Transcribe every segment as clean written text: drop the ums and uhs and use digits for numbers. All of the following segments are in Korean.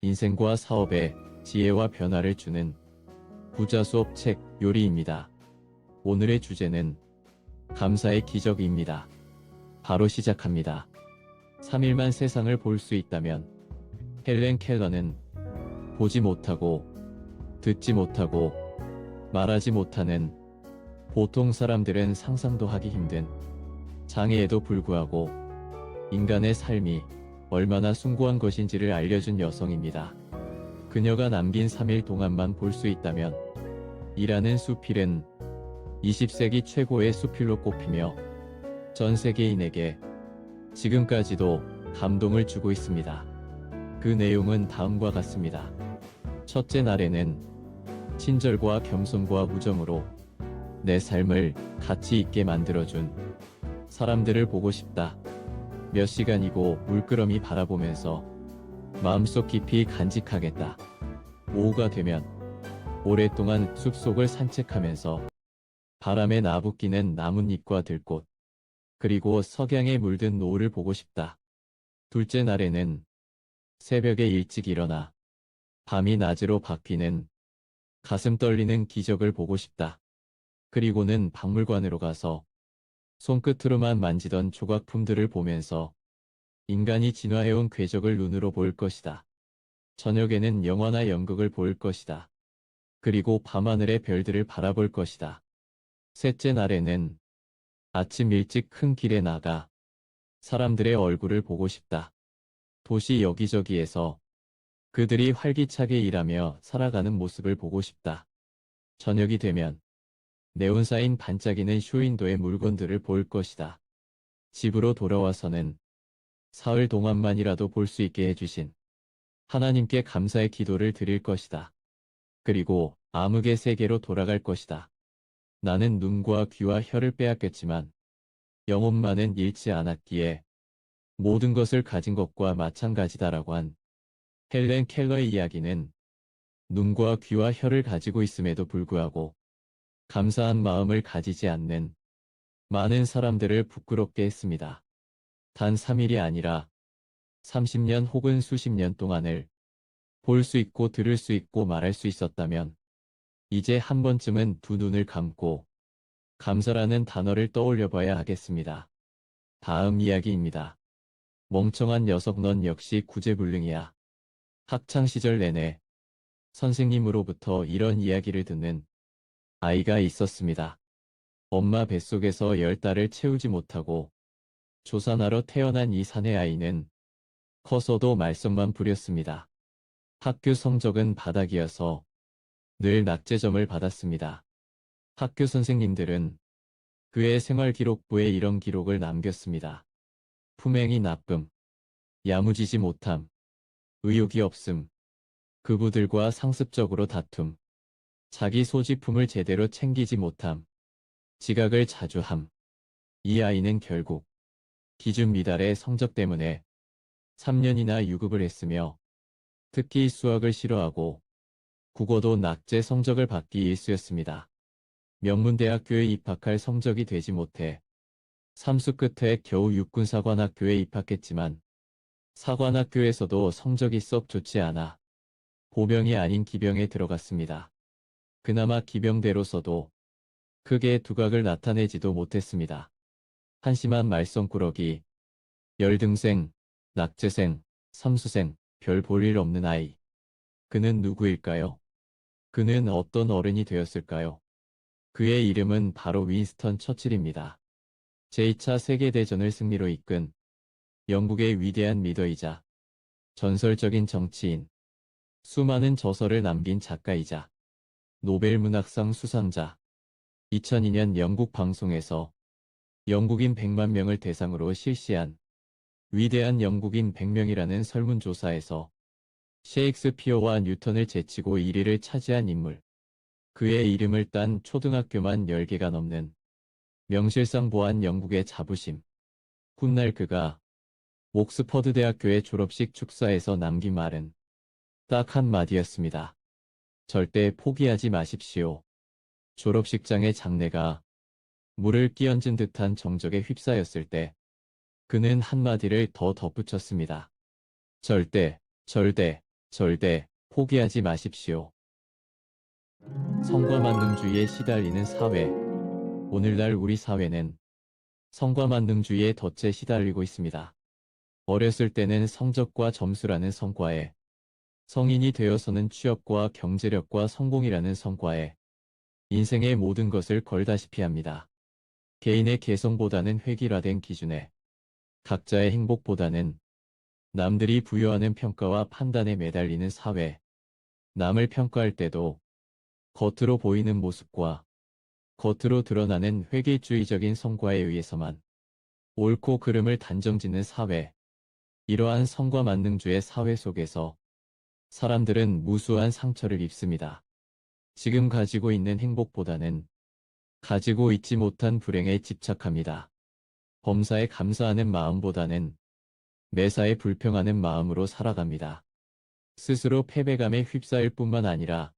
인생과 사업에 지혜와 변화를 주는 부자 수업 책 요리입니다. 오늘의 주제는 감사의 기적입니다. 바로 시작합니다. 3일만 세상을 볼 수 있다면 헬렌 켈러는 보지 못하고 듣지 못하고 말하지 못하는 보통 사람들은 상상도 하기 힘든 장애에도 불구하고 인간의 삶이 얼마나 숭고한 것인지를 알려준 여성입니다. 그녀가 남긴 3일 동안만 볼 수 있다면 이라는 수필은 20세기 최고의 수필로 꼽히며 전 세계인에게 지금까지도 감동을 주고 있습니다. 그 내용은 다음과 같습니다. 첫째 날에는 친절과 겸손과 우정으로 내 삶을 가치 있게 만들어준 사람들을 보고 싶다. 몇 시간이고 물끄러미 바라보면서 마음속 깊이 간직하겠다. 오후가 되면 오랫동안 숲속을 산책하면서 바람에 나부끼는 나뭇잎과 들꽃, 그리고 석양에 물든 노을을 보고 싶다. 둘째 날에는 새벽에 일찍 일어나 밤이 낮으로 바뀌는 가슴 떨리는 기적을 보고 싶다. 그리고는 박물관으로 가서 손끝으로만 만지던 조각품들을 보면서 인간이 진화해온 궤적을 눈으로 볼 것이다. 저녁에는 영화나 연극을 볼 것이다. 그리고 밤하늘의 별들을 바라볼 것이다. 셋째 날에는 아침 일찍 큰 길에 나가 사람들의 얼굴을 보고 싶다. 도시 여기저기에서 그들이 활기차게 일하며 살아가는 모습을 보고 싶다. 저녁이 되면 네온사인 반짝이는 쇼윈도의 물건들을 볼 것이다. 집으로 돌아와서는 사흘 동안만이라도 볼 수 있게 해주신 하나님께 감사의 기도를 드릴 것이다. 그리고 암흑의 세계로 돌아갈 것이다. 나는 눈과 귀와 혀를 빼앗겼지만 영혼만은 잃지 않았기에 모든 것을 가진 것과 마찬가지다라고 한 헬렌 켈러의 이야기는 눈과 귀와 혀를 가지고 있음에도 불구하고 감사한 마음을 가지지 않는 많은 사람들을 부끄럽게 했습니다. 단 3일이 아니라 30년 혹은 수십 년 동안을 볼 수 있고 들을 수 있고 말할 수 있었다면 이제 한 번쯤은 두 눈을 감고 감사라는 단어를 떠올려 봐야 하겠습니다. 다음 이야기입니다. 멍청한 녀석 넌 역시 구제불능이야. 학창시절 내내 선생님으로부터 이런 이야기를 듣는 아이가 있었습니다. 엄마 뱃속에서 10달을 채우지 못하고 조산하러 태어난 이 사내 아이는 커서도 말썽만 부렸습니다. 학교 성적은 바닥이어서 늘 낙제점을 받았습니다. 학교 선생님들은 그의 생활기록부에 이런 기록을 남겼습니다. 품행이 나쁨, 야무지지 못함, 의욕이 없음, 그부들과 상습적으로 다툼, 자기 소지품을 제대로 챙기지 못함, 지각을 자주 함. 이 아이는 결국 기준 미달의 성적 때문에 3년이나 유급을 했으며 특히 수학을 싫어하고 국어도 낙제 성적을 받기 일쑤였습니다. 명문대학교에 입학할 성적이 되지 못해 삼수 끝에 겨우 육군사관학교에 입학했지만 사관학교에서도 성적이 썩 좋지 않아 보병이 아닌 기병에 들어갔습니다. 그나마 기병대로서도 크게 두각을 나타내지도 못했습니다. 한심한 말썽꾸러기, 열등생, 낙제생, 삼수생, 별 볼 일 없는 아이. 그는 누구일까요? 그는 어떤 어른이 되었을까요? 그의 이름은 바로 윈스턴 처칠입니다. 제2차 세계대전을 승리로 이끈 영국의 위대한 리더이자 전설적인 정치인, 수많은 저서를 남긴 작가이자 노벨 문학상 수상자. 2002년 영국 방송에서 영국인 100만 명을 대상으로 실시한 위대한 영국인 100명이라는 설문조사에서 셰익스피어와 뉴턴을 제치고 1위를 차지한 인물. 그의 이름을 딴 초등학교만 10개가 넘는 명실상 부한 영국의 자부심. 훗날 그가 옥스퍼드 대학교의 졸업식 축사에서 남긴 말은 딱 한마디였습니다. 절대 포기하지 마십시오. 졸업식장의 장내가 물을 끼얹은 듯한 정적에 휩싸였을 때 그는 한마디를 더 덧붙였습니다. 절대, 절대, 절대 포기하지 마십시오. 성과만능주의에 시달리는 사회. 오늘날 우리 사회는 성과만능주의에 덫에 시달리고 있습니다. 어렸을 때는 성적과 점수라는 성과에, 성인이 되어서는 취업과 경제력과 성공이라는 성과에 인생의 모든 것을 걸다시피 합니다. 개인의 개성보다는 획일화된 기준에, 각자의 행복보다는 남들이 부여하는 평가와 판단에 매달리는 사회. 남을 평가할 때도 겉으로 보이는 모습과 겉으로 드러나는 획일주의적인 성과에 의해서만 옳고 그름을 단정짓는 사회. 이러한 성과만능주의 사회 속에서 사람들은 무수한 상처를 입습니다. 지금 가지고 있는 행복보다는 가지고 있지 못한 불행에 집착합니다. 범사에 감사하는 마음보다는 매사에 불평하는 마음으로 살아갑니다. 스스로 패배감에 휩싸일 뿐만 아니라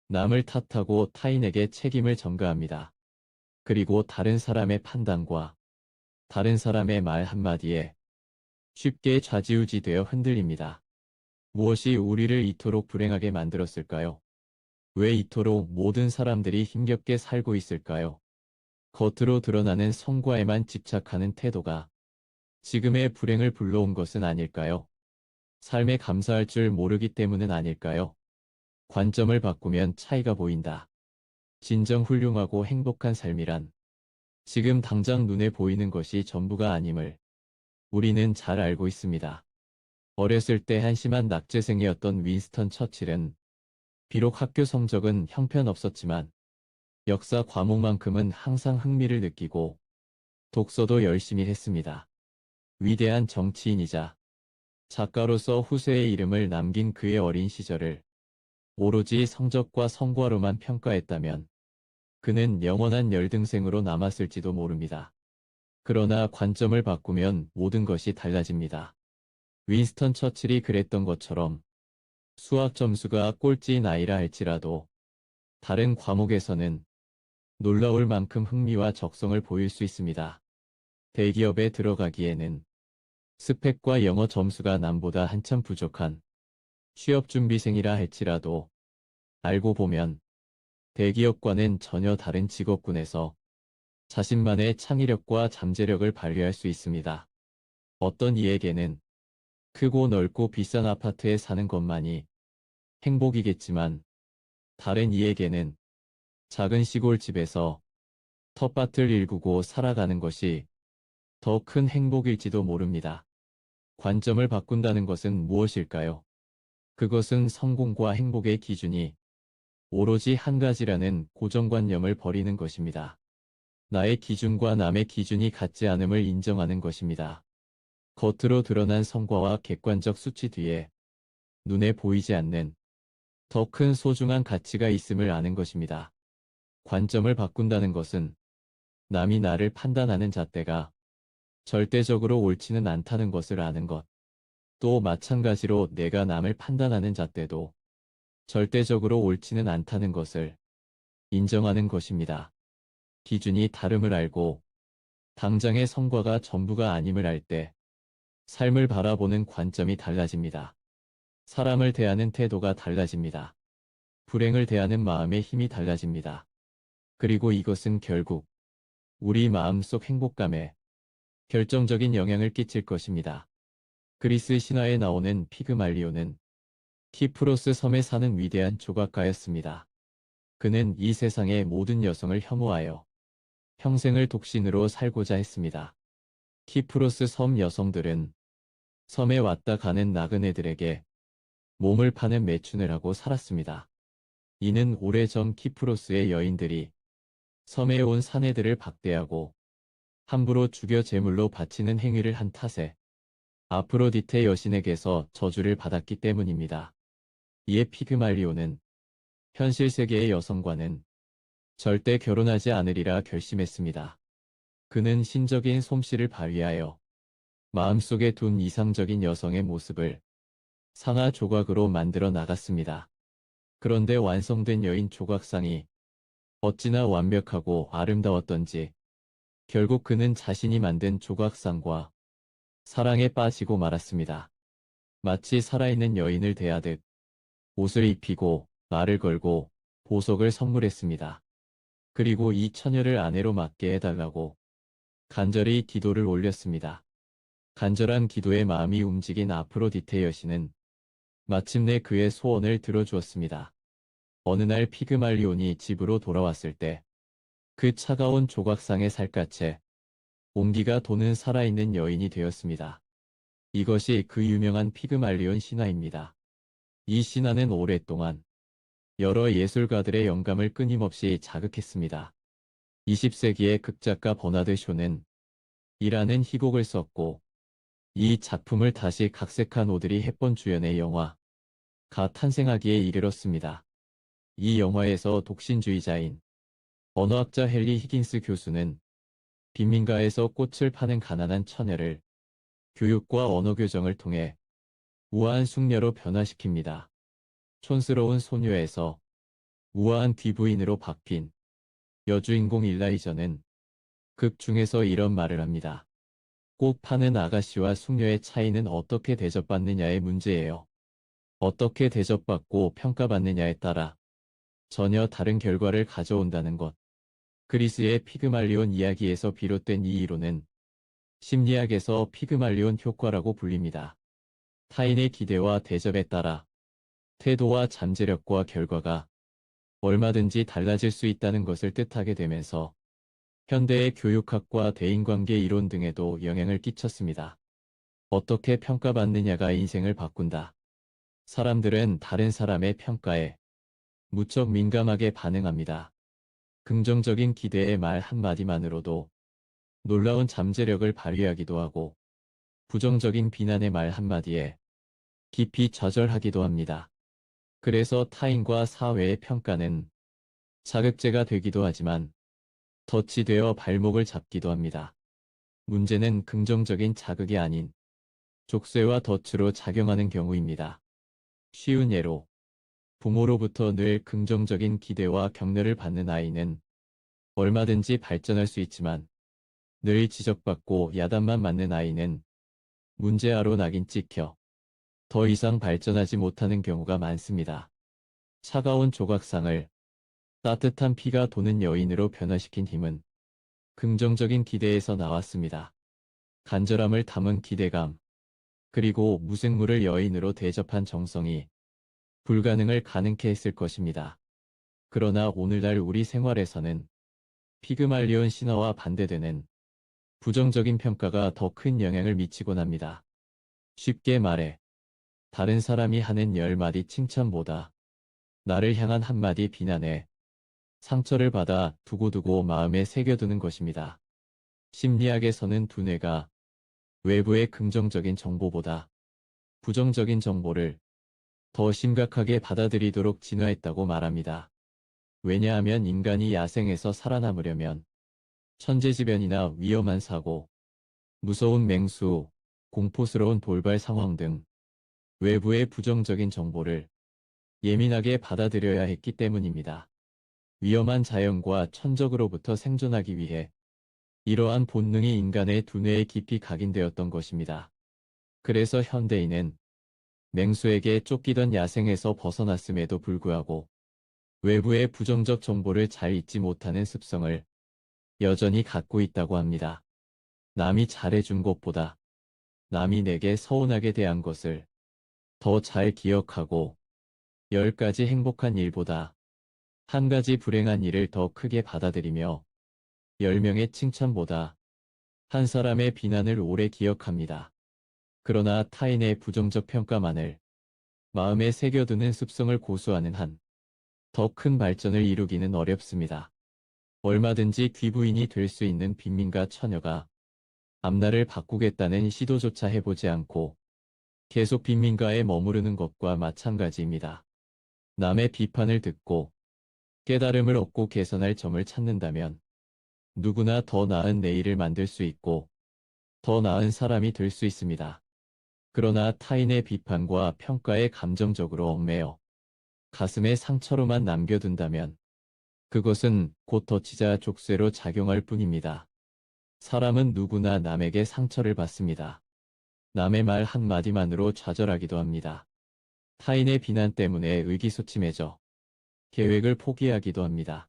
남을 탓하고 타인에게 책임을 전가합니다. 그리고 다른 사람의 판단과 다른 사람의 말 한마디에 쉽게 좌지우지되어 흔들립니다. 무엇이 우리를 이토록 불행하게 만들었을까요? 왜 이토록 모든 사람들이 힘겹게 살고 있을까요? 겉으로 드러나는 성과에만 집착하는 태도가 지금의 불행을 불러온 것은 아닐까요? 삶에 감사할 줄 모르기 때문은 아닐까요? 관점을 바꾸면 차이가 보인다. 진정 훌륭하고 행복한 삶이란 지금 당장 눈에 보이는 것이 전부가 아님을 우리는 잘 알고 있습니다. 어렸을 때 한심한 낙제생이었던 윈스턴 처칠은 비록 학교 성적은 형편없었지만 역사 과목만큼은 항상 흥미를 느끼고 독서도 열심히 했습니다. 위대한 정치인이자 작가로서 후세의 이름을 남긴 그의 어린 시절을 오로지 성적과 성과로만 평가했다면 그는 영원한 열등생으로 남았을지도 모릅니다. 그러나 관점을 바꾸면 모든 것이 달라집니다. 윈스턴 처칠이 그랬던 것처럼 수학 점수가 꼴찌인 아이라 할지라도 다른 과목에서는 놀라울 만큼 흥미와 적성을 보일 수 있습니다. 대기업에 들어가기에는 스펙과 영어 점수가 남보다 한참 부족한 취업준비생이라 할지라도 알고 보면 대기업과는 전혀 다른 직업군에서 자신만의 창의력과 잠재력을 발휘할 수 있습니다. 어떤 이에게는 크고 넓고 비싼 아파트에 사는 것만이 행복이겠지만 다른 이에게는 작은 시골집에서 텃밭을 일구고 살아가는 것이 더 큰 행복일지도 모릅니다. 관점을 바꾼다는 것은 무엇일까요? 그것은 성공과 행복의 기준이 오로지 한 가지라는 고정관념을 버리는 것입니다. 나의 기준과 남의 기준이 같지 않음을 인정하는 것입니다. 겉으로 드러난 성과와 객관적 수치 뒤에 눈에 보이지 않는 더 큰 소중한 가치가 있음을 아는 것입니다. 관점을 바꾼다는 것은 남이 나를 판단하는 잣대가 절대적으로 옳지는 않다는 것을 아는 것. 또 마찬가지로 내가 남을 판단하는 잣대도 절대적으로 옳지는 않다는 것을 인정하는 것입니다. 기준이 다름을 알고 당장의 성과가 전부가 아님을 알 때 삶을 바라보는 관점이 달라집니다. 사람을 대하는 태도가 달라집니다. 불행을 대하는 마음의 힘이 달라집니다. 그리고 이것은 결국 우리 마음속 행복감에 결정적인 영향을 끼칠 것입니다. 그리스 신화에 나오는 피그말리오는 키프로스 섬에 사는 위대한 조각가였습니다. 그는 이 세상의 모든 여성을 혐오하여 평생을 독신으로 살고자 했습니다. 키프로스 섬 여성들은 섬에 왔다 가는 나그네들에게 몸을 파는 매춘을 하고 살았습니다. 이는 오래전 키프로스의 여인들이 섬에 온 사내들을 박대하고 함부로 죽여 제물로 바치는 행위를 한 탓에 아프로디테 여신에게서 저주를 받았기 때문입니다. 이에 피그말리오는 현실 세계의 여성과는 절대 결혼하지 않으리라 결심했습니다. 그는 신적인 솜씨를 발휘하여 마음속에 둔 이상적인 여성의 모습을 상하 조각으로 만들어 나갔습니다. 그런데 완성된 여인 조각상이 어찌나 완벽하고 아름다웠던지 결국 그는 자신이 만든 조각상과 사랑에 빠지고 말았습니다. 마치 살아있는 여인을 대하듯 옷을 입히고 말을 걸고 보석을 선물했습니다. 그리고 이 처녀를 아내로 맡게 해달라고 간절히 기도를 올렸습니다. 간절한 기도에 마음이 움직인 아프로디테 여신은 마침내 그의 소원을 들어주었습니다. 어느 날 피그말리온이 집으로 돌아왔을 때 그 차가운 조각상의 살갗에 온기가 도는 살아있는 여인이 되었습니다. 이것이 그 유명한 피그말리온 신화입니다. 이 신화는 오랫동안 여러 예술가들의 영감을 끊임없이 자극했습니다. 20세기의 극작가 버나드 쇼는 이라는 희곡을 썼고 이 작품을 다시 각색한 오드리 헵번 주연의 영화 가 탄생하기에 이르렀습니다. 이 영화에서 독신주의자인 언어학자 헨리 히긴스 교수는 빈민가에서 꽃을 파는 가난한 처녀를 교육과 언어 교정을 통해 우아한 숙녀로 변화시킵니다. 촌스러운 소녀에서 우아한 뒤부인으로 바뀐 여주인공 일라이저는 극 중에서 이런 말을 합니다. 꽃 파는 아가씨와 숙녀의 차이는 어떻게 대접받느냐의 문제예요. 어떻게 대접받고 평가받느냐에 따라 전혀 다른 결과를 가져온다는 것. 그리스의 피그말리온 이야기에서 비롯된 이 이론은 심리학에서 피그말리온 효과라고 불립니다. 타인의 기대와 대접에 따라 태도와 잠재력과 결과가 얼마든지 달라질 수 있다는 것을 뜻하게 되면서 현대의 교육학과 대인관계 이론 등에도 영향을 끼쳤습니다. 어떻게 평가받느냐가 인생을 바꾼다. 사람들은 다른 사람의 평가에 무척 민감하게 반응합니다. 긍정적인 기대의 말 한마디만으로도 놀라운 잠재력을 발휘하기도 하고 부정적인 비난의 말 한마디에 깊이 좌절하기도 합니다. 그래서 타인과 사회의 평가는 자극제가 되기도 하지만 덫이 되어 발목을 잡기도 합니다. 문제는 긍정적인 자극이 아닌 족쇄와 덫으로 작용하는 경우입니다. 쉬운 예로 부모로부터 늘 긍정적인 기대와 격려를 받는 아이는 얼마든지 발전할 수 있지만 늘 지적받고 야단만 맞는 아이는 문제아로 낙인 찍혀 더 이상 발전하지 못하는 경우가 많습니다. 차가운 조각상을 따뜻한 피가 도는 여인으로 변화시킨 힘은 긍정적인 기대에서 나왔습니다. 간절함을 담은 기대감, 그리고 무생물을 여인으로 대접한 정성이 불가능을 가능케 했을 것입니다. 그러나 오늘날 우리 생활에서는 피그말리온 신화와 반대되는 부정적인 평가가 더 큰 영향을 미치곤 합니다. 쉽게 말해, 다른 사람이 하는 10마디 칭찬보다 나를 향한 한마디 비난에 상처를 받아 두고두고 마음에 새겨두는 것입니다. 심리학에서는 두뇌가 외부의 긍정적인 정보보다 부정적인 정보를 더 심각하게 받아들이도록 진화했다고 말합니다. 왜냐하면 인간이 야생에서 살아남으려면 천재지변이나 위험한 사고, 무서운 맹수, 공포스러운 돌발 상황 등 외부의 부정적인 정보를 예민하게 받아들여야 했기 때문입니다. 위험한 자연과 천적으로부터 생존하기 위해 이러한 본능이 인간의 두뇌에 깊이 각인되었던 것입니다. 그래서 현대인은 맹수에게 쫓기던 야생에서 벗어났음에도 불구하고 외부의 부정적 정보를 잘 잊지 못하는 습성을 여전히 갖고 있다고 합니다. 남이 잘해준 것보다 남이 내게 서운하게 대한 것을 더 잘 기억하고 10가지 행복한 일보다 한 가지 불행한 일을 더 크게 받아들이며 10명의 칭찬보다 한 사람의 비난을 오래 기억합니다. 그러나 타인의 부정적 평가만을 마음에 새겨두는 습성을 고수하는 한 더 큰 발전을 이루기는 어렵습니다. 얼마든지 귀부인이 될 수 있는 빈민가 처녀가 앞날을 바꾸겠다는 시도조차 해보지 않고 계속 빈민가에 머무르는 것과 마찬가지입니다. 남의 비판을 듣고 깨달음을 얻고 개선할 점을 찾는다면 누구나 더 나은 내일을 만들 수 있고 더 나은 사람이 될 수 있습니다. 그러나 타인의 비판과 평가에 감정적으로 얽매여 가슴에 상처로만 남겨둔다면 그것은 곧 덫이자 족쇄로 작용할 뿐입니다. 사람은 누구나 남에게 상처를 받습니다. 남의 말 한마디만으로 좌절하기도 합니다. 타인의 비난 때문에 의기소침해져 계획을 포기하기도 합니다.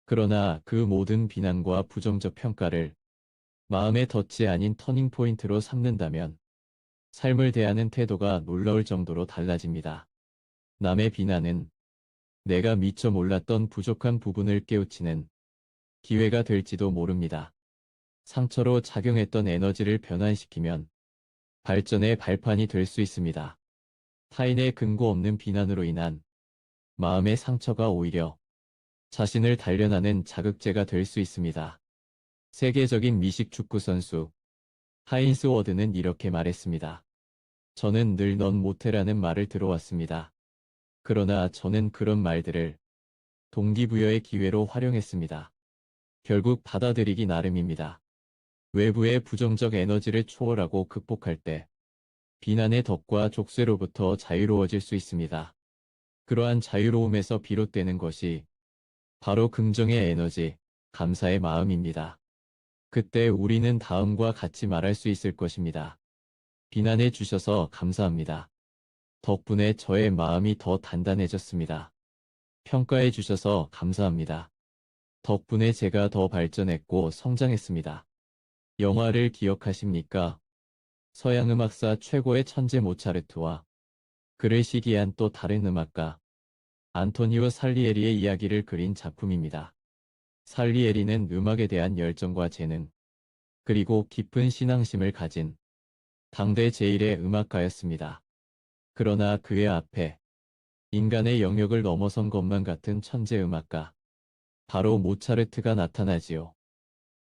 그러나 그 모든 비난과 부정적 평가를 마음의 덫이 아닌 터닝포인트로 삼는다면 삶을 대하는 태도가 놀라울 정도로 달라집니다. 남의 비난은 내가 미처 몰랐던 부족한 부분을 깨우치는 기회가 될지도 모릅니다. 상처로 작용했던 에너지를 변환시키면 발전의 발판이 될 수 있습니다. 타인의 근거 없는 비난으로 인한 마음의 상처가 오히려 자신을 단련하는 자극제가 될 수 있습니다. 세계적인 미식 축구 선수 하인스 워드는 이렇게 말했습니다. 저는 늘 넌 못해라는 말을 들어왔습니다. 그러나 저는 그런 말들을 동기부여의 기회로 활용했습니다. 결국 받아들이기 나름입니다. 외부의 부정적 에너지를 초월하고 극복할 때 비난의 덫과 족쇄로부터 자유로워질 수 있습니다. 그러한 자유로움에서 비롯되는 것이 바로 긍정의 에너지, 감사의 마음입니다. 그때 우리는 다음과 같이 말할 수 있을 것입니다. 비난해 주셔서 감사합니다. 덕분에 저의 마음이 더 단단해졌습니다. 평가해 주셔서 감사합니다. 덕분에 제가 더 발전했고 성장했습니다. 영화를 기억하십니까? 서양 음악사 최고의 천재 모차르트와 그를 시기한 또 다른 음악가 안토니오 살리에리의 이야기를 그린 작품입니다. 살리에리는 음악에 대한 열정과 재능, 그리고 깊은 신앙심을 가진 당대 제1의 음악가였습니다. 그러나 그의 앞에 인간의 영역을 넘어선 것만 같은 천재 음악가, 바로 모차르트가 나타나지요.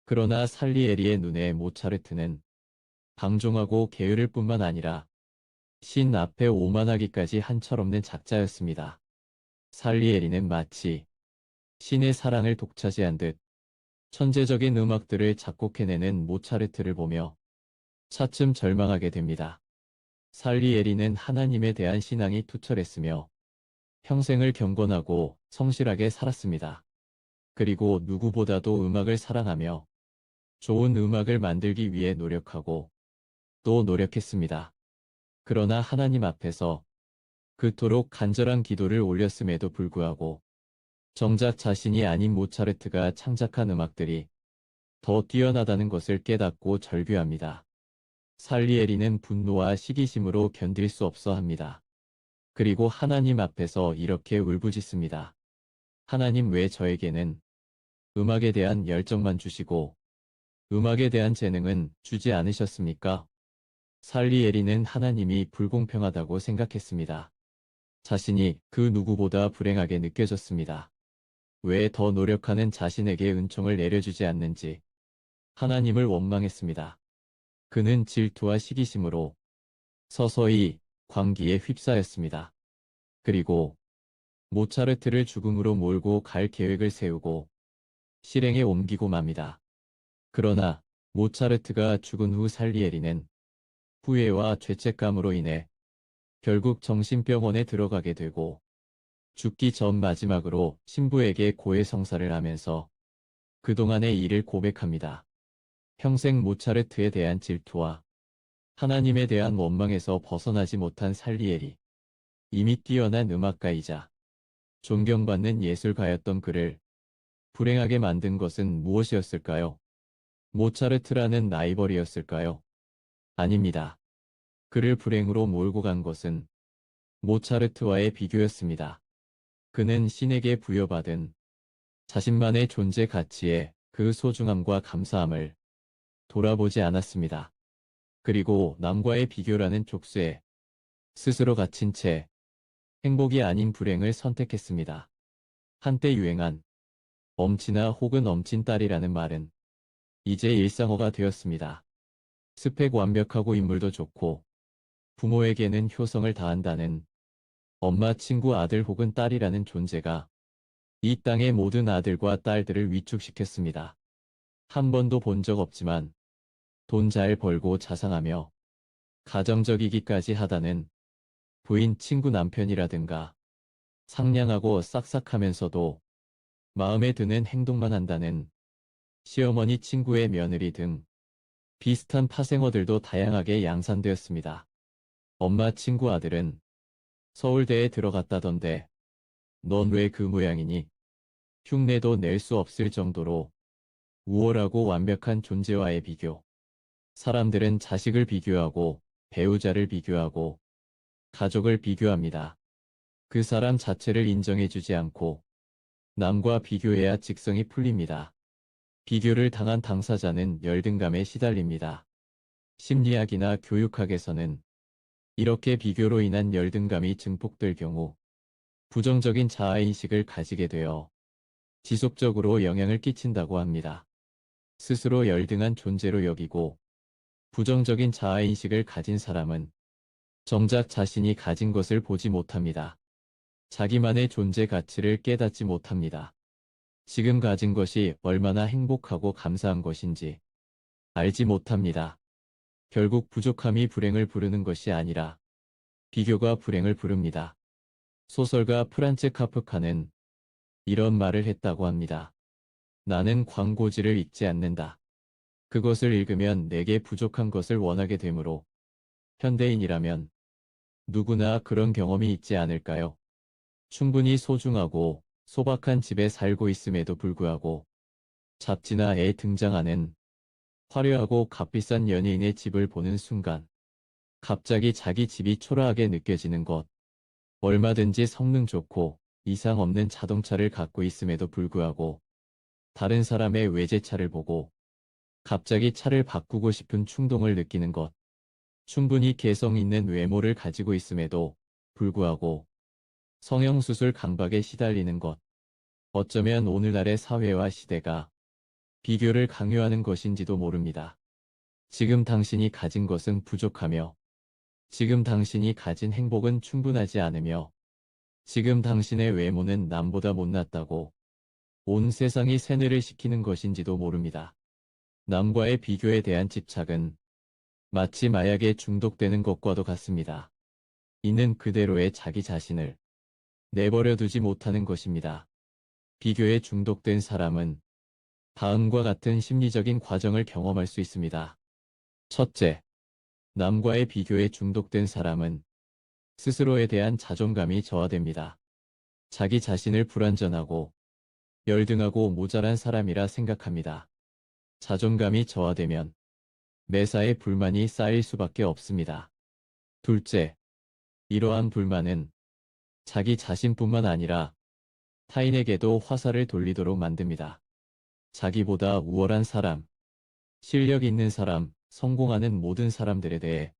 그러나 살리에리의 눈에 모차르트는 방종하고 게으를 뿐만 아니라 신 앞에 오만하기까지 한철없는 작자였습니다. 살리에리는 마치 신의 사랑을 독차지한 듯 천재적인 음악들을 작곡해내는 모차르트를 보며 차츰 절망하게 됩니다. 살리에리는 하나님에 대한 신앙이 투철했으며 평생을 경건하고 성실하게 살았습니다. 그리고 누구보다도 음악을 사랑하며 좋은 음악을 만들기 위해 노력하고 또 노력했습니다. 그러나 하나님 앞에서 그토록 간절한 기도를 올렸음에도 불구하고 정작 자신이 아닌 모차르트가 창작한 음악들이 더 뛰어나다는 것을 깨닫고 절규합니다. 살리에리는 분노와 시기심으로 견딜 수 없어 합니다. 그리고 하나님 앞에서 이렇게 울부짖습니다. 하나님, 왜 저에게는 음악에 대한 열정만 주시고 음악에 대한 재능은 주지 않으셨습니까? 살리에리는 하나님이 불공평하다고 생각했습니다. 자신이 그 누구보다 불행하게 느껴졌습니다. 왜 더 노력하는 자신에게 은총을 내려주지 않는지 하나님을 원망했습니다. 그는 질투와 시기심으로 서서히 광기에 휩싸였습니다. 그리고 모차르트를 죽음으로 몰고 갈 계획을 세우고 실행에 옮기고 맙니다. 그러나 모차르트가 죽은 후 살리에리는 후회와 죄책감으로 인해 결국 정신병원에 들어가게 되고 죽기 전 마지막으로 신부에게 고해성사를 하면서 그동안의 일을 고백합니다. 평생 모차르트에 대한 질투와 하나님에 대한 원망에서 벗어나지 못한 살리에리. 이미 뛰어난 음악가이자 존경받는 예술가였던 그를 불행하게 만든 것은 무엇이었을까요? 모차르트라는 라이벌이었을까요? 아닙니다. 그를 불행으로 몰고 간 것은 모차르트와의 비교였습니다. 그는 신에게 부여받은 자신만의 존재 가치에 그 소중함과 감사함을 돌아보지 않았습니다. 그리고 남과의 비교라는 족쇄에 스스로 갇힌 채 행복이 아닌 불행을 선택했습니다. 한때 유행한 엄친아 혹은 엄친딸이라는 말은 이제 일상어가 되었습니다. 스펙 완벽하고 인물도 좋고 부모에게는 효성을 다한다는 엄마, 친구, 아들 혹은 딸이라는 존재가 이 땅의 모든 아들과 딸들을 위축시켰습니다. 한 번도 본 적 없지만 돈 잘 벌고 자상하며 가정적이기까지 하다는 부인, 친구, 남편이라든가 상냥하고 싹싹하면서도 마음에 드는 행동만 한다는 시어머니, 친구의 며느리 등 비슷한 파생어들도 다양하게 양산되었습니다. 엄마, 친구, 아들은 서울대에 들어갔다던데 넌 왜 그 모양이니? 흉내도 낼 수 없을 정도로 우월하고 완벽한 존재와의 비교. 사람들은 자식을 비교하고 배우자를 비교하고 가족을 비교합니다. 그 사람 자체를 인정해주지 않고 남과 비교해야 직성이 풀립니다. 비교를 당한 당사자는 열등감에 시달립니다. 심리학이나 교육학에서는 이렇게 비교로 인한 열등감이 증폭될 경우 부정적인 자아인식을 가지게 되어 지속적으로 영향을 끼친다고 합니다. 스스로 열등한 존재로 여기고 부정적인 자아인식을 가진 사람은 정작 자신이 가진 것을 보지 못합니다. 자기만의 존재 가치를 깨닫지 못합니다. 지금 가진 것이 얼마나 행복하고 감사한 것인지 알지 못합니다. 결국 부족함이 불행을 부르는 것이 아니라 비교가 불행을 부릅니다. 소설가 프란츠 카프카는 이런 말을 했다고 합니다. 나는 광고지를 읽지 않는다. 그것을 읽으면 내게 부족한 것을 원하게 되므로 현대인이라면 누구나 그런 경험이 있지 않을까요? 충분히 소중하고 소박한 집에 살고 있음에도 불구하고 잡지나 에 등장하는 화려하고 값비싼 연예인의 집을 보는 순간 갑자기 자기 집이 초라하게 느껴지는 것. 얼마든지 성능 좋고 이상 없는 자동차를 갖고 있음에도 불구하고 다른 사람의 외제차를 보고 갑자기 차를 바꾸고 싶은 충동을 느끼는 것. 충분히 개성 있는 외모를 가지고 있음에도 불구하고 성형수술 강박에 시달리는 것. 어쩌면 오늘날의 사회와 시대가 비교를 강요하는 것인지도 모릅니다. 지금 당신이 가진 것은 부족하며 지금 당신이 가진 행복은 충분하지 않으며 지금 당신의 외모는 남보다 못났다고 온 세상이 세뇌를 시키는 것인지도 모릅니다. 남과의 비교에 대한 집착은 마치 마약에 중독되는 것과도 같습니다. 있는 그대로의 자기 자신을 내버려 두지 못하는 것입니다. 비교에 중독된 사람은 다음과 같은 심리적인 과정을 경험할 수 있습니다. 첫째, 남과의 비교에 중독된 사람은 스스로에 대한 자존감이 저하됩니다. 자기 자신을 불완전하고 열등하고 모자란 사람이라 생각합니다. 자존감이 저하되면 매사에 불만이 쌓일 수밖에 없습니다. 둘째, 이러한 불만은 자기 자신뿐만 아니라 타인에게도 화살을 돌리도록 만듭니다. 자기보다 우월한 사람, 실력 있는 사람, 성공하는 모든 사람들에 대해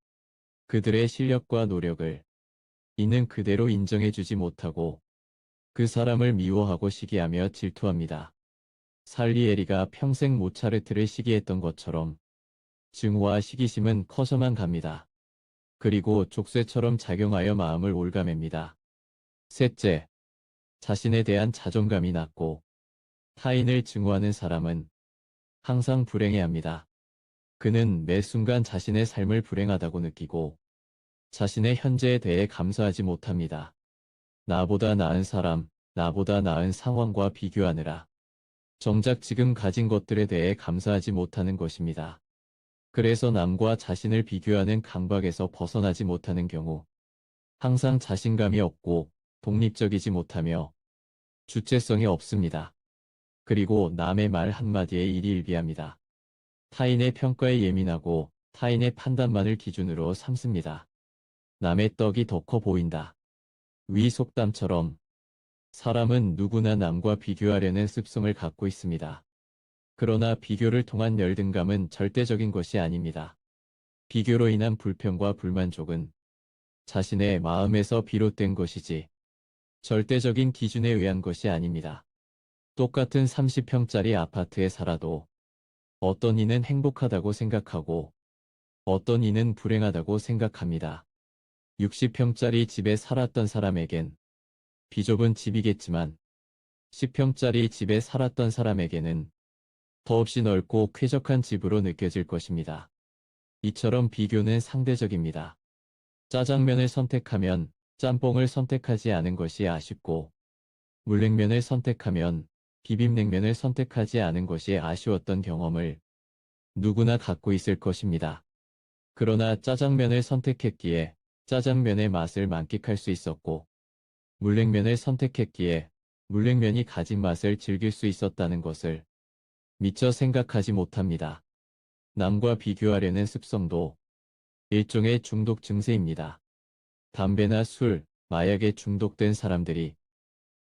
그들의 실력과 노력을 있는 그대로 인정해주지 못하고 그 사람을 미워하고 시기하며 질투합니다. 살리에리가 평생 모차르트를 시기했던 것처럼 증오와 시기심은 커져만 갑니다. 그리고 족쇄처럼 작용하여 마음을 올가맵니다. 셋째, 자신에 대한 자존감이 낮고 타인을 증오하는 사람은 항상 불행해합니다. 그는 매 순간 자신의 삶을 불행하다고 느끼고 자신의 현재에 대해 감사하지 못합니다. 나보다 나은 사람, 나보다 나은 상황과 비교하느라 정작 지금 가진 것들에 대해 감사하지 못하는 것입니다. 그래서 남과 자신을 비교하는 강박에서 벗어나지 못하는 경우 항상 자신감이 없고 독립적이지 못하며 주체성이 없습니다. 그리고 남의 말 한마디에 일희일비합니다. 타인의 평가에 예민하고 타인의 판단만을 기준으로 삼습니다. 남의 떡이 더 커 보인다. 위 속담처럼 사람은 누구나 남과 비교하려는 습성을 갖고 있습니다. 그러나 비교를 통한 열등감은 절대적인 것이 아닙니다. 비교로 인한 불평과 불만족은 자신의 마음에서 비롯된 것이지 절대적인 기준에 의한 것이 아닙니다. 똑같은 30평짜리 아파트에 살아도 어떤 이는 행복하다고 생각하고 어떤 이는 불행하다고 생각합니다. 60평짜리 집에 살았던 사람에겐 비좁은 집이겠지만 10평짜리 집에 살았던 사람에게는 더없이 넓고 쾌적한 집으로 느껴질 것입니다. 이처럼 비교는 상대적입니다. 짜장면을 선택하면 짬뽕을 선택하지 않은 것이 아쉽고 물냉면을 선택하면 비빔냉면을 선택하지 않은 것이 아쉬웠던 경험을 누구나 갖고 있을 것입니다. 그러나 짜장면을 선택했기에 짜장면의 맛을 만끽할 수 있었고, 물냉면을 선택했기에 물냉면이 가진 맛을 즐길 수 있었다는 것을 미처 생각하지 못합니다. 남과 비교하려는 습성도 일종의 중독 증세입니다. 담배나 술, 마약에 중독된 사람들이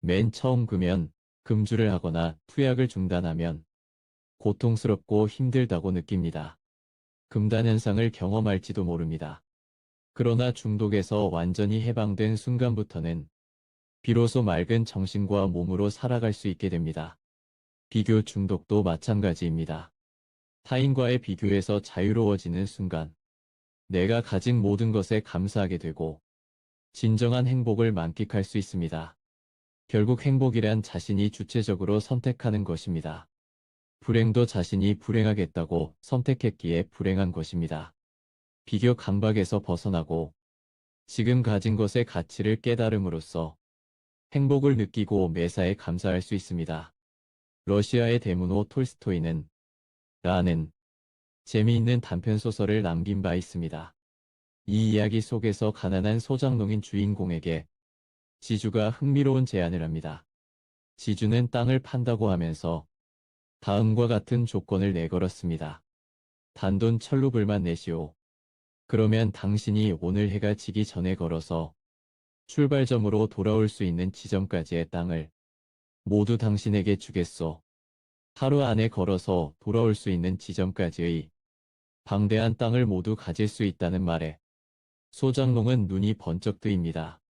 맨 처음 금주를 하거나 투약을 중단하면 고통스럽고 힘들다고 느낍니다. 금단 현상을 경험할지도 모릅니다. 그러나 중독에서 완전히 해방된 순간부터는 비로소 맑은 정신과 몸으로 살아갈 수 있게 됩니다. 비교 중독도 마찬가지입니다. 타인과의 비교에서 자유로워지는 순간, 내가 가진 모든 것에 감사하게 되고, 진정한 행복을 만끽할 수 있습니다. 결국 행복이란 자신이 주체적으로 선택하는 것입니다. 불행도 자신이 불행하겠다고 선택했기에 불행한 것입니다. 비교 강박에서 벗어나고 지금 가진 것의 가치를 깨달음으로써 행복을 느끼고 매사에 감사할 수 있습니다. 러시아의 대문호 톨스토이는 라는 재미있는 단편소설을 남긴 바 있습니다. 이 이야기 속에서 가난한 소작농인 주인공에게 지주가 흥미로운 제안을 합니다. 지주는 땅을 판다고 하면서 다음과 같은 조건을 내걸었습니다. 단돈 1,000루블만 내시오. 그러면 당신이 오늘 해가 지기 전에 걸어서 출발점으로 돌아올 수 있는 지점까지의 땅을 모두 당신에게 주겠소. 하루 안에 걸어서 돌아올 수 있는 지점까지의 방대한 땅을 모두 가질 수 있다는 말에 소작농은 눈이 번쩍 뜨입니다.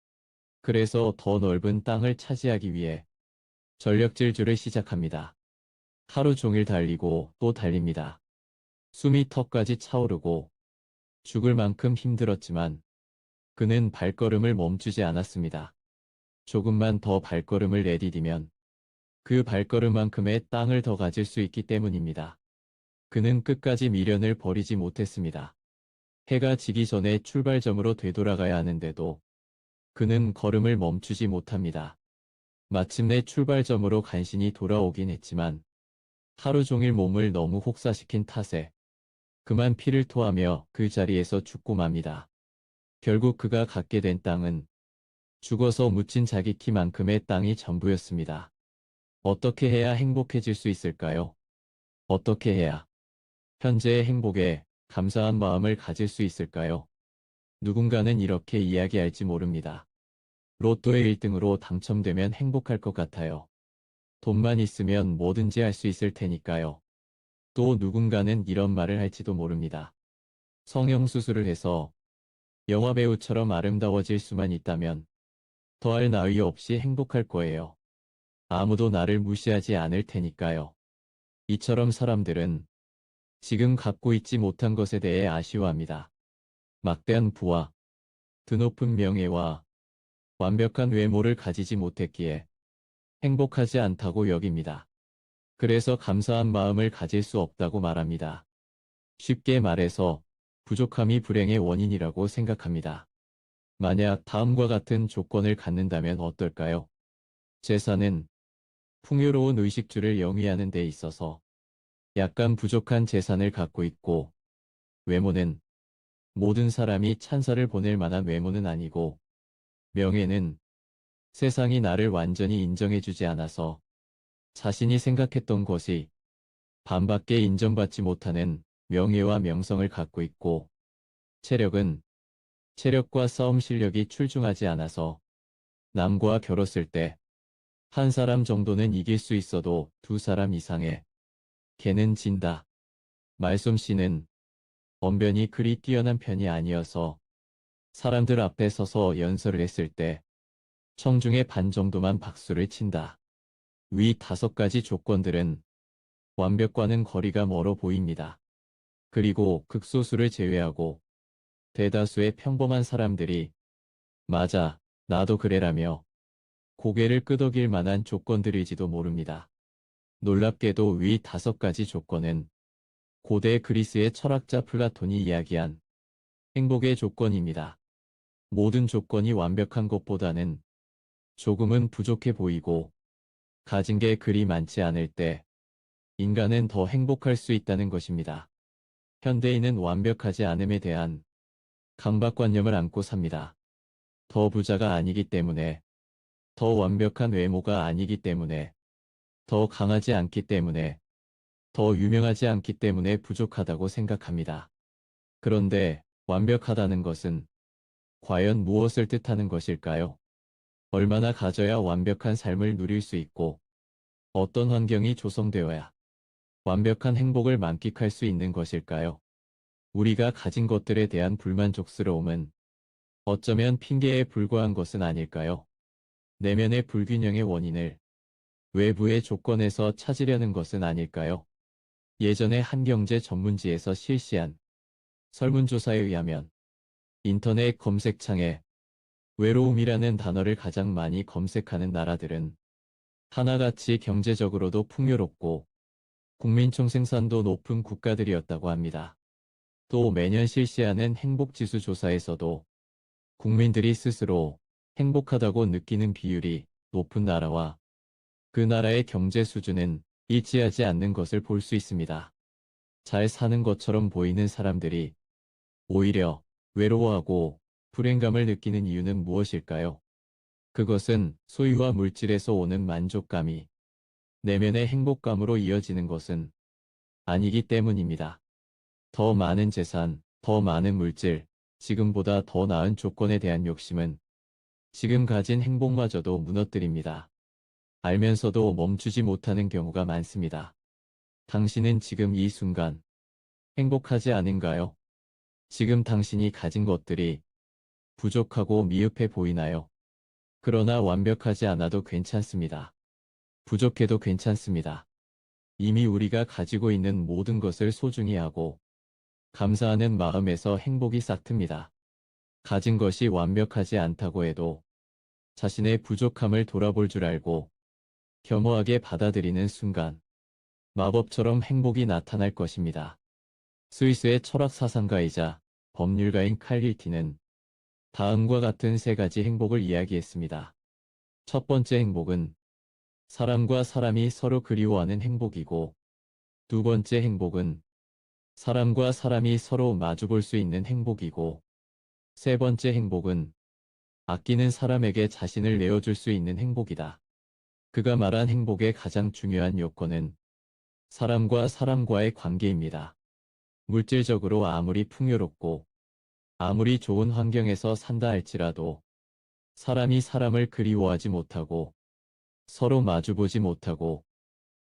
그래서 더 넓은 땅을 차지하기 위해 전력 질주를 시작합니다. 하루 종일 달리고 또 달립니다. 숨이 턱까지 차오르고 죽을 만큼 힘들었지만 그는 발걸음을 멈추지 않았습니다. 조금만 더 발걸음을 내디디면 그 발걸음만큼의 땅을 더 가질 수 있기 때문입니다. 그는 끝까지 미련을 버리지 못했습니다. 해가 지기 전에 출발점으로 되돌아가야 하는데도 그는 걸음을 멈추지 못합니다. 마침내 출발점으로 간신히 돌아오긴 했지만 하루 종일 몸을 너무 혹사시킨 탓에 그만 피를 토하며 그 자리에서 죽고 맙니다. 결국 그가 갖게 된 땅은 죽어서 묻힌 자기 키만큼의 땅이 전부였습니다. 어떻게 해야 행복해질 수 있을까요? 어떻게 해야 현재의 행복에 감사한 마음을 가질 수 있을까요? 누군가는 이렇게 이야기할지 모릅니다. 로또의 1등으로 당첨되면 행복할 것 같아요. 돈만 있으면 뭐든지 할 수 있을 테니까요. 또 누군가는 이런 말을 할지도 모릅니다. 성형수술을 해서 영화배우처럼 아름다워질 수만 있다면 더할 나위 없이 행복할 거예요. 아무도 나를 무시하지 않을 테니까요. 이처럼 사람들은 지금 갖고 있지 못한 것에 대해 아쉬워합니다. 막대한 부와 드높은 명예와 완벽한 외모를 가지지 못했기에 행복하지 않다고 여깁니다. 그래서 감사한 마음을 가질 수 없다고 말합니다. 쉽게 말해서 부족함이 불행의 원인이라고 생각합니다. 만약 다음과 같은 조건을 갖는다면 어떨까요? 재산은 풍요로운 의식주를 영위하는 데 있어서 약간 부족한 재산을 갖고 있고, 외모는 모든 사람이 찬사를 보낼 만한 외모는 아니고, 명예는 세상이 나를 완전히 인정해주지 않아서 자신이 생각했던 것이 반밖에 인정받지 못하는 명예와 명성을 갖고 있고, 체력은 체력과 싸움 실력이 출중하지 않아서 남과 겨뤘을 때 한 사람 정도는 이길 수 있어도 두 사람 이상의 걔는 진다. 말솜씨는 언변이 그리 뛰어난 편이 아니어서 사람들 앞에 서서 연설을 했을 때 청중의 반 정도만 박수를 친다. 위 5가지 조건들은 완벽과는 거리가 멀어 보입니다. 그리고 극소수를 제외하고 대다수의 평범한 사람들이 맞아, 나도 그래라며 고개를 끄덕일 만한 조건들일지도 모릅니다. 놀랍게도 위 5가지 조건은 고대 그리스의 철학자 플라톤이 이야기한 행복의 조건입니다. 모든 조건이 완벽한 것보다는 조금은 부족해 보이고 가진 게 그리 많지 않을 때 인간은 더 행복할 수 있다는 것입니다. 현대인은 완벽하지 않음에 대한 강박관념을 안고 삽니다. 더 부자가 아니기 때문에, 더 완벽한 외모가 아니기 때문에, 더 강하지 않기 때문에, 더 유명하지 않기 때문에 부족하다고 생각합니다. 그런데 완벽하다는 것은 과연 무엇을 뜻하는 것일까요? 얼마나 가져야 완벽한 삶을 누릴 수 있고 어떤 환경이 조성되어야 완벽한 행복을 만끽할 수 있는 것일까요? 우리가 가진 것들에 대한 불만족스러움은 어쩌면 핑계에 불과한 것은 아닐까요? 내면의 불균형의 원인을 외부의 조건에서 찾으려는 것은 아닐까요? 예전에 한 경제 전문지에서 실시한 설문조사에 의하면 인터넷 검색창에 외로움이라는 단어를 가장 많이 검색하는 나라들은 하나같이 경제적으로도 풍요롭고 국민총 생산도 높은 국가들이었다고 합니다. 또 매년 실시하는 행복지수 조사에서도 국민들이 스스로 행복하다고 느끼는 비율이 높은 나라와 그 나라의 경제 수준은 일치하지 않는 것을 볼 수 있습니다. 잘 사는 것처럼 보이는 사람들이 오히려 외로워하고 불행감을 느끼는 이유는 무엇일까요? 그것은 소유와 물질에서 오는 만족감이 내면의 행복감으로 이어지는 것은 아니기 때문입니다. 더 많은 재산, 더 많은 물질, 지금보다 더 나은 조건에 대한 욕심은 지금 가진 행복마저도 무너뜨립니다. 알면서도 멈추지 못하는 경우가 많습니다. 당신은 지금 이 순간 행복하지 않은가요? 지금 당신이 가진 것들이 부족하고 미흡해 보이나요? 그러나 완벽하지 않아도 괜찮습니다. 부족해도 괜찮습니다. 이미 우리가 가지고 있는 모든 것을 소중히 하고 감사하는 마음에서 행복이 싹틉니다. 가진 것이 완벽하지 않다고 해도 자신의 부족함을 돌아볼 줄 알고 겸허하게 받아들이는 순간 마법처럼 행복이 나타날 것입니다. 스위스의 철학 사상가이자 법률가인 칼 힐티는 다음과 같은 세 가지 행복을 이야기했습니다. 첫 번째 행복은 사람과 사람이 서로 그리워하는 행복이고, 두 번째 행복은 사람과 사람이 서로 마주볼 수 있는 행복이고, 세 번째 행복은 아끼는 사람에게 자신을 내어줄 수 있는 행복이다. 그가 말한 행복의 가장 중요한 요건은 사람과 사람과의 관계입니다. 물질적으로 아무리 풍요롭고 아무리 좋은 환경에서 산다 할지라도 사람이 사람을 그리워하지 못하고 서로 마주보지 못하고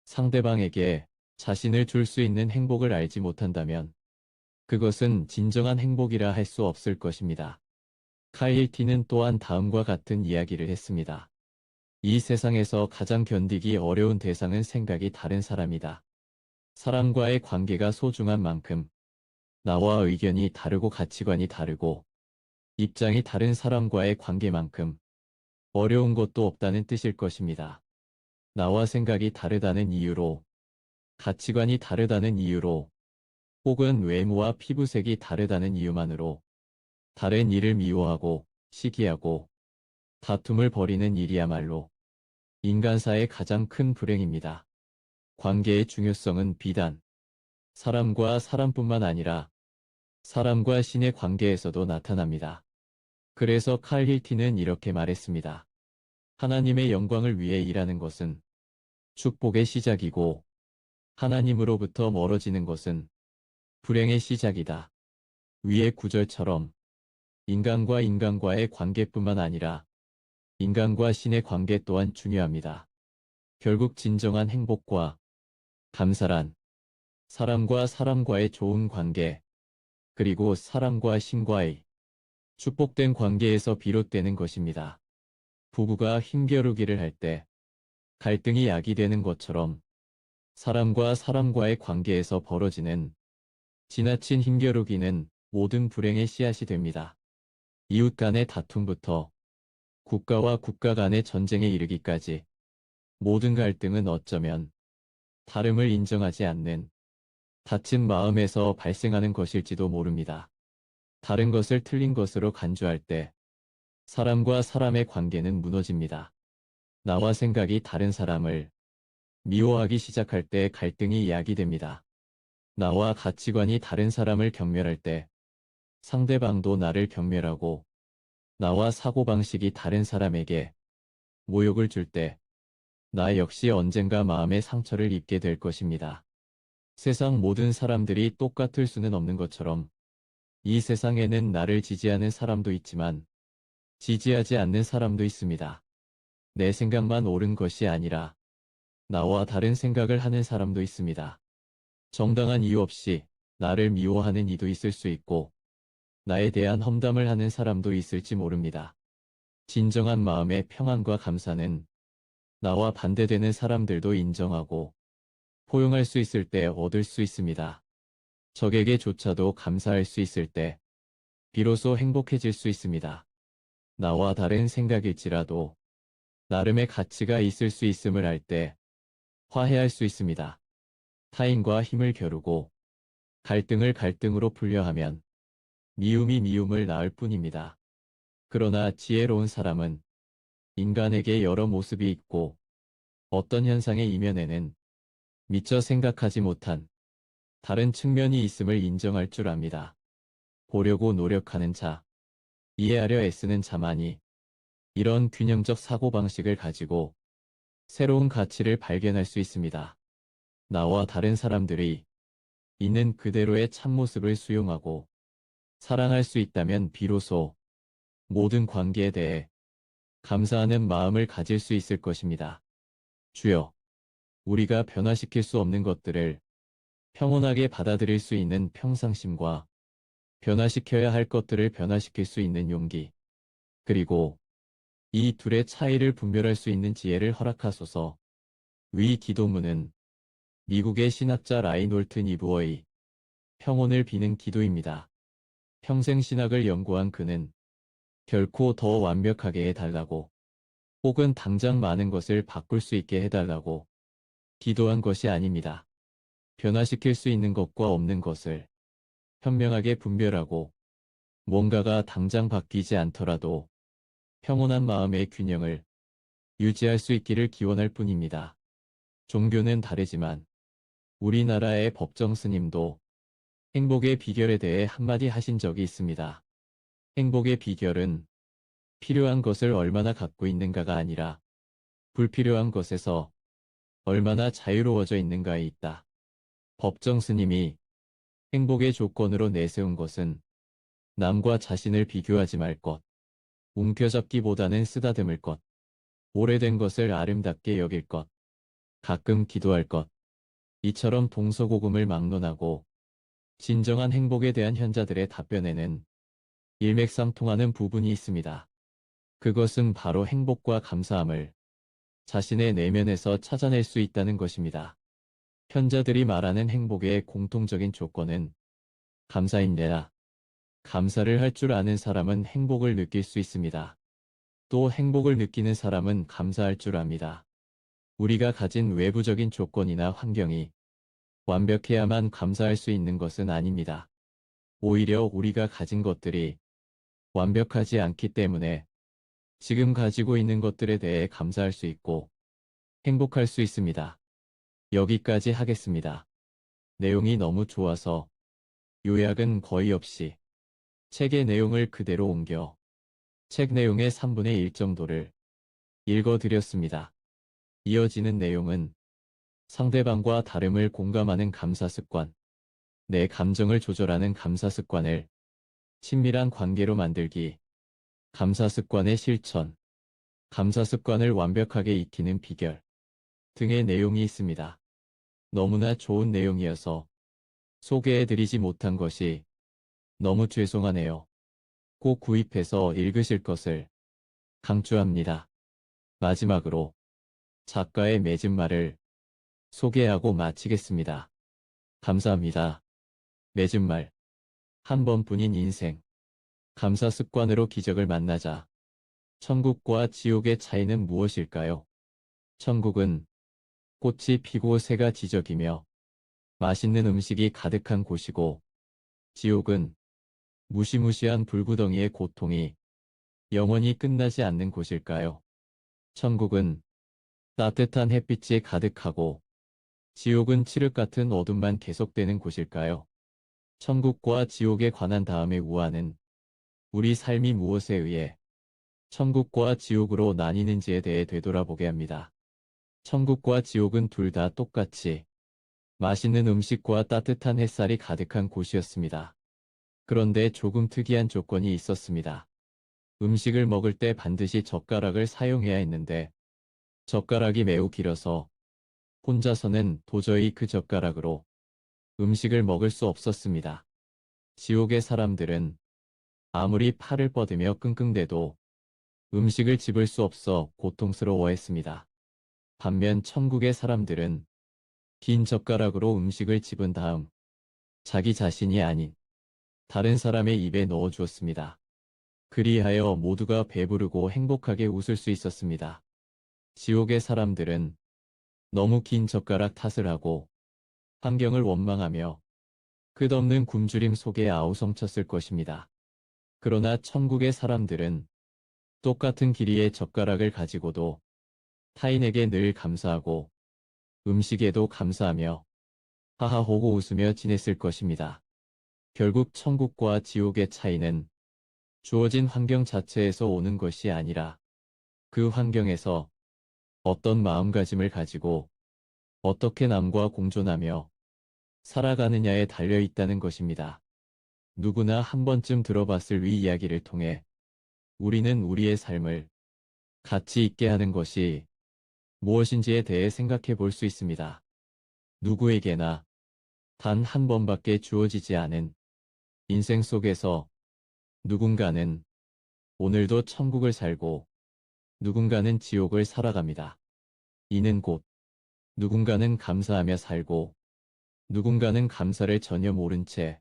상대방에게 자신을 줄 수 있는 행복을 알지 못한다면 그것은 진정한 행복이라 할 수 없을 것입니다. 카일티는 또한 다음과 같은 이야기를 했습니다. 이 세상에서 가장 견디기 어려운 대상은 생각이 다른 사람이다. 사람과의 관계가 소중한 만큼 나와 의견이 다르고 가치관이 다르고 입장이 다른 사람과의 관계만큼 어려운 것도 없다는 뜻일 것입니다. 나와 생각이 다르다는 이유로, 가치관이 다르다는 이유로, 혹은 외모와 피부색이 다르다는 이유만으로 다른 일을 미워하고 시기하고 다툼을 벌이는 일이야말로 인간사의 가장 큰 불행입니다. 관계의 중요성은 비단 사람과 사람뿐만 아니라 사람과 신의 관계에서도 나타납니다. 그래서 칼 힐티는 이렇게 말했습니다. 하나님의 영광을 위해 일하는 것은 축복의 시작이고 하나님으로부터 멀어지는 것은 불행의 시작이다. 위의 구절처럼 인간과 인간과의 관계뿐만 아니라 인간과 신의 관계 또한 중요합니다. 결국 진정한 행복과 감사란 사람과 사람과의 좋은 관계, 그리고 사람과 신과의 축복된 관계에서 비롯되는 것입니다. 부부가 힘겨루기를 할 때 갈등이 약이 되는 것처럼 사람과 사람과의 관계에서 벌어지는 지나친 힘겨루기는 모든 불행의 씨앗이 됩니다. 이웃 간의 다툼부터 국가와 국가 간의 전쟁에 이르기까지 모든 갈등은 어쩌면 다름을 인정하지 않는 다친 마음에서 발생하는 것일지도 모릅니다. 다른 것을 틀린 것으로 간주할 때 사람과 사람의 관계는 무너집니다. 나와 생각이 다른 사람을 미워하기 시작할 때 갈등이 야기됩니다. 나와 가치관이 다른 사람을 경멸할 때 상대방도 나를 경멸하고 나와 사고방식이 다른 사람에게 모욕을 줄 때 나 역시 언젠가 마음의 상처를 입게 될 것입니다. 세상 모든 사람들이 똑같을 수는 없는 것처럼 이 세상에는 나를 지지하는 사람도 있지만 지지하지 않는 사람도 있습니다. 내 생각만 옳은 것이 아니라 나와 다른 생각을 하는 사람도 있습니다. 정당한 이유 없이 나를 미워하는 이도 있을 수 있고 나에 대한 험담을 하는 사람도 있을지 모릅니다. 진정한 마음의 평안과 감사는 나와 반대되는 사람들도 인정하고 포용할 수 있을 때 얻을 수 있습니다. 적에게조차도 감사할 수 있을 때 비로소 행복해질 수 있습니다. 나와 다른 생각일지라도 나름의 가치가 있을 수 있음을 알 때 화해할 수 있습니다. 타인과 힘을 겨루고 갈등을 갈등으로 풀려하면 미움이 미움을 낳을 뿐입니다. 그러나 지혜로운 사람은 인간에게 여러 모습이 있고 어떤 현상의 이면에는 미처 생각하지 못한 다른 측면이 있음을 인정할 줄 압니다. 보려고 노력하는 자, 이해하려 애쓰는 자만이 이런 균형적 사고방식을 가지고 새로운 가치를 발견할 수 있습니다. 나와 다른 사람들이 있는 그대로의 참모습을 수용하고 사랑할 수 있다면 비로소 모든 관계에 대해 감사하는 마음을 가질 수 있을 것입니다. 주여, 우리가 변화시킬 수 없는 것들을 평온하게 받아들일 수 있는 평상심과 변화시켜야 할 것들을 변화시킬 수 있는 용기, 그리고 이 둘의 차이를 분별할 수 있는 지혜를 허락하소서. 위 기도문은 미국의 신학자 라이놀트 니부어의 평온을 비는 기도입니다. 평생 신학을 연구한 그는 결코 더 완벽하게 해달라고 혹은 당장 많은 것을 바꿀 수 있게 해달라고 기도한 것이 아닙니다. 변화시킬 수 있는 것과 없는 것을 현명하게 분별하고 뭔가가 당장 바뀌지 않더라도 평온한 마음의 균형을 유지할 수 있기를 기원할 뿐입니다. 종교는 다르지만 우리나라의 법정 스님도 행복의 비결에 대해 한마디 하신 적이 있습니다. 행복의 비결은 필요한 것을 얼마나 갖고 있는가가 아니라 불필요한 것에서 얼마나 자유로워져 있는가에 있다. 법정 스님이 행복의 조건으로 내세운 것은 남과 자신을 비교하지 말 것, 움켜잡기보다는 쓰다듬을 것, 오래된 것을 아름답게 여길 것, 가끔 기도할 것, 이처럼 동서고금을 막론하고 진정한 행복에 대한 현자들의 답변에는 일맥상통하는 부분이 있습니다. 그것은 바로 행복과 감사함을 자신의 내면에서 찾아낼 수 있다는 것입니다. 현자들이 말하는 행복의 공통적인 조건은 감사인데라. 감사를 할 줄 아는 사람은 행복을 느낄 수 있습니다. 또 행복을 느끼는 사람은 감사할 줄 압니다. 우리가 가진 외부적인 조건이나 환경이 완벽해야만 감사할 수 있는 것은 아닙니다. 오히려 우리가 가진 것들이 완벽하지 않기 때문에 지금 가지고 있는 것들에 대해 감사할 수 있고 행복할 수 있습니다. 여기까지 하겠습니다. 내용이 너무 좋아서 요약은 거의 없이 책의 내용을 그대로 옮겨 책 내용의 3분의 1 정도를 읽어드렸습니다. 이어지는 내용은 상대방과 다름을 공감하는 감사 습관, 내 감정을 조절하는 감사 습관을 친밀한 관계로 만들기, 감사 습관의 실천, 감사 습관을 완벽하게 익히는 비결 등의 내용이 있습니다. 너무나 좋은 내용이어서 소개해드리지 못한 것이 너무 죄송하네요. 꼭 구입해서 읽으실 것을 강추합니다. 마지막으로 작가의 맺은 말을 소개하고 마치겠습니다. 감사합니다. 맺은 말. 한 번뿐인 인생. 감사 습관으로 기적을 만나자. 천국과 지옥의 차이는 무엇일까요? 천국은 꽃이 피고 새가 지저귀며 맛있는 음식이 가득한 곳이고, 지옥은 무시무시한 불구덩이의 고통이 영원히 끝나지 않는 곳일까요? 천국은 따뜻한 햇빛이 가득하고, 지옥은 칠흑 같은 어둠만 계속되는 곳일까요? 천국과 지옥에 관한 다음의 우화는 우리 삶이 무엇에 의해 천국과 지옥으로 나뉘는지에 대해 되돌아보게 합니다. 천국과 지옥은 둘 다 똑같이 맛있는 음식과 따뜻한 햇살이 가득한 곳이었습니다. 그런데 조금 특이한 조건이 있었습니다. 음식을 먹을 때 반드시 젓가락을 사용해야 했는데 젓가락이 매우 길어서 혼자서는 도저히 그 젓가락으로 음식을 먹을 수 없었습니다. 지옥의 사람들은 아무리 팔을 뻗으며 끙끙대도 음식을 집을 수 없어 고통스러워했습니다. 반면 천국의 사람들은 긴 젓가락으로 음식을 집은 다음 자기 자신이 아닌 다른 사람의 입에 넣어 주었습니다. 그리하여 모두가 배부르고 행복하게 웃을 수 있었습니다. 지옥의 사람들은 너무 긴 젓가락 탓을 하고 환경을 원망하며 끝없는 굶주림 속에 아우성쳤을 것입니다. 그러나 천국의 사람들은 똑같은 길이의 젓가락을 가지고도 타인에게 늘 감사하고 음식에도 감사하며 하하호호 웃으며 지냈을 것입니다. 결국 천국과 지옥의 차이는 주어진 환경 자체에서 오는 것이 아니라 그 환경에서 어떤 마음가짐을 가지고 어떻게 남과 공존하며 살아가느냐에 달려 있다는 것입니다. 누구나 한 번쯤 들어봤을 위 이야기를 통해 우리는 우리의 삶을 가치 있게 하는 것이 무엇인지에 대해 생각해 볼 수 있습니다. 누구에게나 단 한 번밖에 주어지지 않은 인생 속에서 누군가는 오늘도 천국을 살고 누군가는 지옥을 살아갑니다. 이는 곧 누군가는 감사하며 살고 누군가는 감사를 전혀 모른 채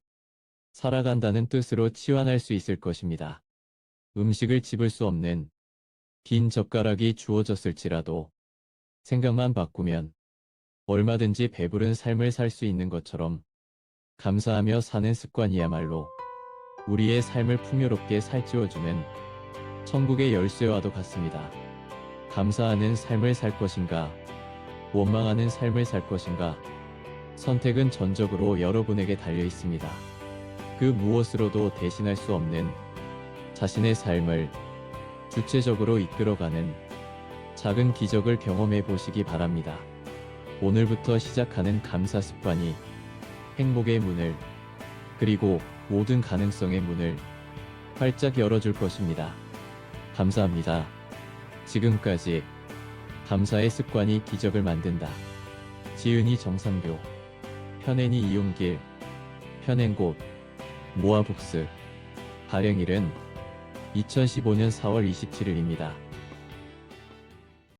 살아간다는 뜻으로 치환할 수 있을 것입니다. 음식을 집을 수 없는 긴 젓가락이 주어졌을지라도 생각만 바꾸면 얼마든지 배부른 삶을 살 수 있는 것처럼 감사하며 사는 습관이야말로 우리의 삶을 풍요롭게 살찌워주는 천국의 열쇠와도 같습니다. 감사하는 삶을 살 것인가, 원망하는 삶을 살 것인가, 선택은 전적으로 여러분에게 달려 있습니다. 그 무엇으로도 대신할 수 없는 자신의 삶을 주체적으로 이끌어가는 작은 기적을 경험해 보시기 바랍니다. 오늘부터 시작하는 감사 습관이 행복의 문을 그리고 모든 가능성의 문을 활짝 열어줄 것입니다. 감사합니다. 지금까지 감사의 습관이 기적을 만든다. 지은이 정상교, 현앤이 이용길, 현앤곳, 모아북스. 발행일은 2015년 4월 27일입니다.